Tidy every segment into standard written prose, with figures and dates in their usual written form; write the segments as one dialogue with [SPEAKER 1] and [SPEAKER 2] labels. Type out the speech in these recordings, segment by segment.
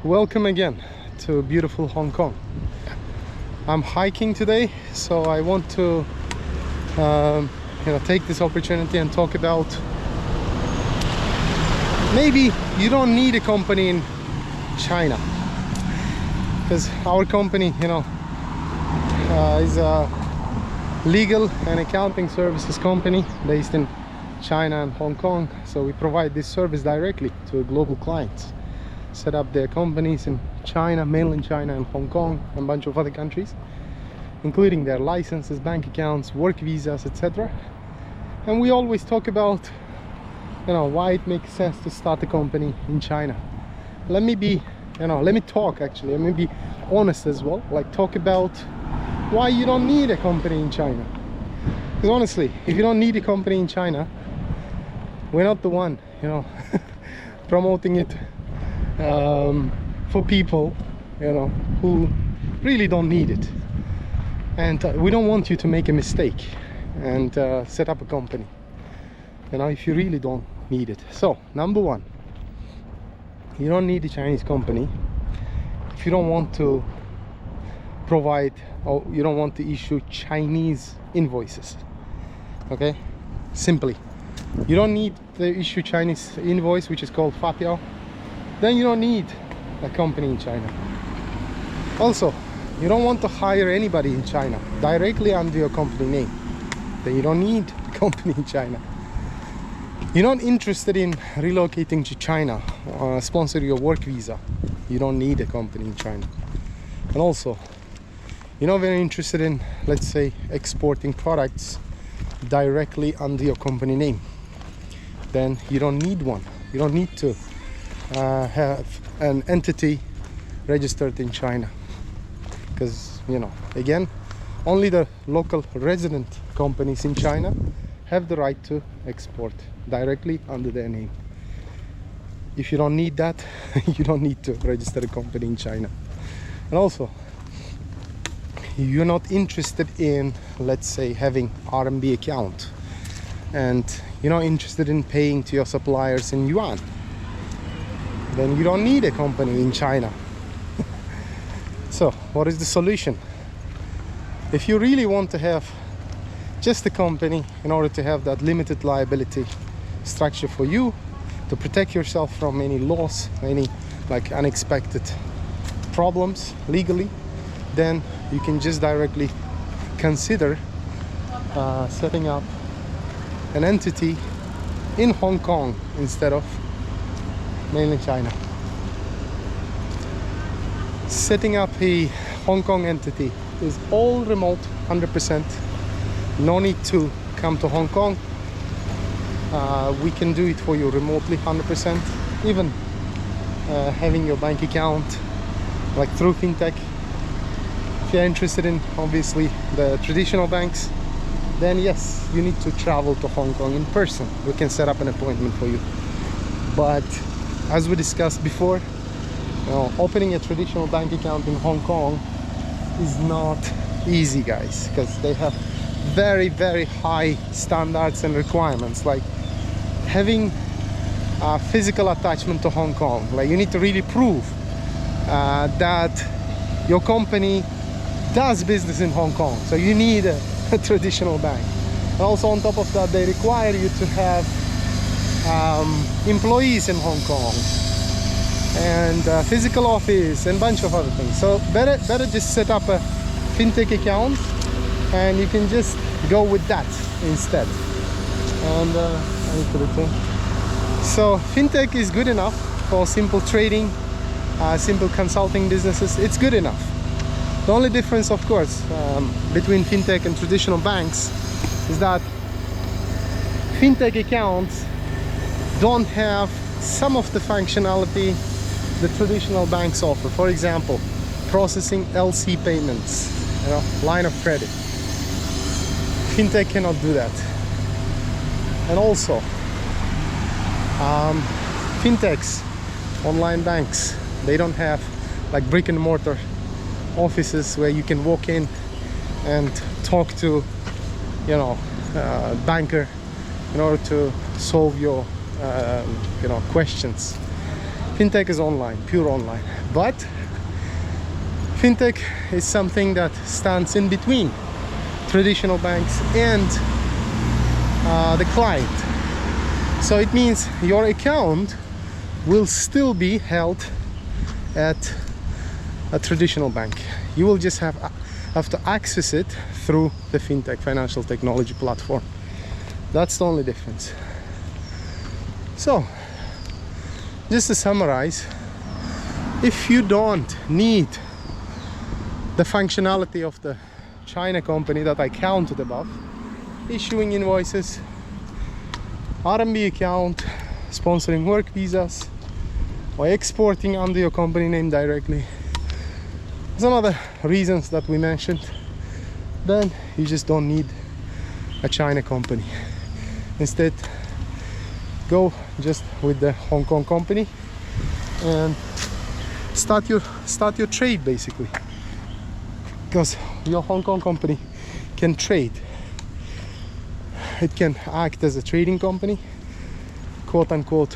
[SPEAKER 1] Welcome again to beautiful Hong Kong. I'm hiking today, so I want to take this opportunity and talk about maybe you don't need a company in China, because our company is a legal and accounting services company based in China and Hong Kong. So we provide this service directly to global clients, set up their companies in China, mainland China and Hong Kong, and a bunch of other countries, including their licenses, bank accounts, work visas, etc. And we always talk about why it makes sense to start a company in China. Let me be honest as well, talk about why you don't need a company in China. Because honestly, if you don't need a company in China, we're not the one promoting it for people who really don't need it. And we don't want you to make a mistake and set up a company if you really don't need it. So number one, you don't need a Chinese company if you don't want to provide, or you don't want to issue Chinese invoices. Okay, simply, you don't need to issue Chinese invoice, which is called Fapiao. Then you don't need a company in China. Also, you don't want to hire anybody in China directly under your company name. Then you don't need a company in China. You're not interested in relocating to China or sponsor your work visa. You don't need a company in China. And also, you're not very interested in, let's say, exporting products directly under your company name. Then you don't need one. You don't need to have an entity registered in China, because again, only the local resident companies in China have the right to export directly under their name. If you don't need that, you don't need to register a company in China. And also, you're not interested in, let's say, having RMB account, and you're not interested in paying to your suppliers in yuan. Then you don't need a company in China. So what is the solution? If you really want to have just a company in order to have that limited liability structure for you, to protect yourself from any loss, any unexpected problems legally, then you can just directly consider setting up an entity in Hong Kong instead of mainland China. Setting up a Hong Kong entity is all remote, 100%. No need to come to Hong Kong. We can do it for you remotely, 100%. Even having your bank account through Fintech. If you're interested in obviously the traditional banks, then yes, you need to travel to Hong Kong in person. We can set up an appointment for you. But as we discussed before, opening a traditional bank account in Hong Kong is not easy, guys, because they have very, very high standards and requirements, like having a physical attachment to Hong Kong. You need to really prove that your company does business in Hong Kong, so you need a traditional bank. And also on top of that, they require you to have employees in Hong Kong and physical office and bunch of other things. So better just set up a Fintech account, and you can just go with that instead. And I need to return. So Fintech is good enough for simple trading, simple consulting businesses. It's good enough. The only difference, of course, between Fintech and traditional banks is that Fintech accounts don't have some of the functionality the traditional banks offer. For example, processing LC payments, line of credit. Fintech cannot do that. And also, Fintechs, online banks, they don't have brick and mortar offices where you can walk in and talk to banker in order to solve your questions. Fintech is online, pure online. But Fintech is something that stands in between traditional banks and the client. So it means your account will still be held at a traditional bank. You will just have to access it through the Fintech financial technology platform. That's the only difference. So, just to summarize, if you don't need the functionality of the China company that I counted above, issuing invoices, RMB account, sponsoring work visas, or exporting under your company name directly, some other reasons that we mentioned, then you just don't need a China company. Instead, go just with the Hong Kong company and start your trade, basically, because your Hong Kong company can trade. It can act as a trading company, quote unquote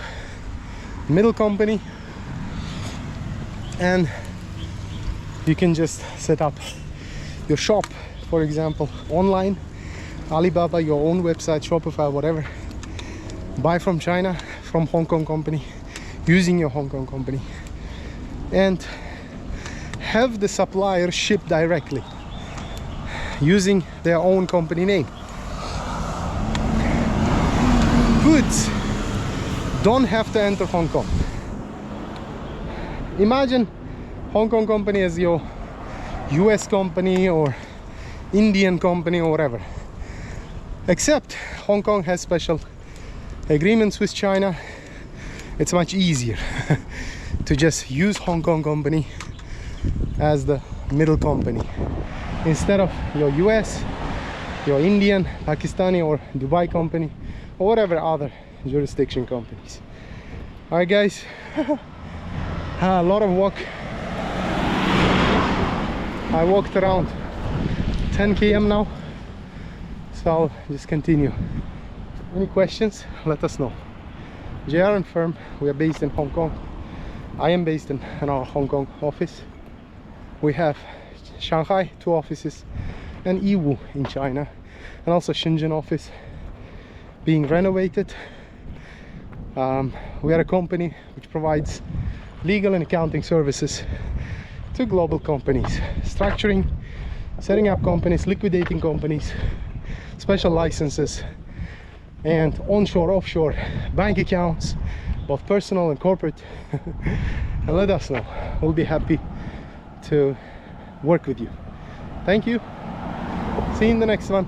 [SPEAKER 1] middle company, and you can just set up your shop, for example, online, Alibaba, your own website, Shopify, whatever. Buy from China, from Hong Kong company, using your Hong Kong company, and have the supplier ship directly using their own company name. Goods don't have to enter Hong Kong. Imagine Hong Kong company as your US company or Indian company or whatever, except Hong Kong has special agreements with China. It's much easier to just use Hong Kong company as the middle company instead of your US, your Indian, Pakistani or Dubai company or whatever other jurisdiction companies. All right, guys, a lot of walk. I walked around 10 km now, so I'll just continue. Any questions, let us know. JR and Firm, we are based in Hong Kong. I am based in our Hong Kong office. We have Shanghai, 2 offices, and Yiwu in China, and also Shenzhen office being renovated. We are a company which provides legal and accounting services to global companies, structuring, setting up companies, liquidating companies, special licenses, and onshore, offshore bank accounts, both personal and corporate. And let us know. We'll be happy to work with you. Thank you. See you in the next one.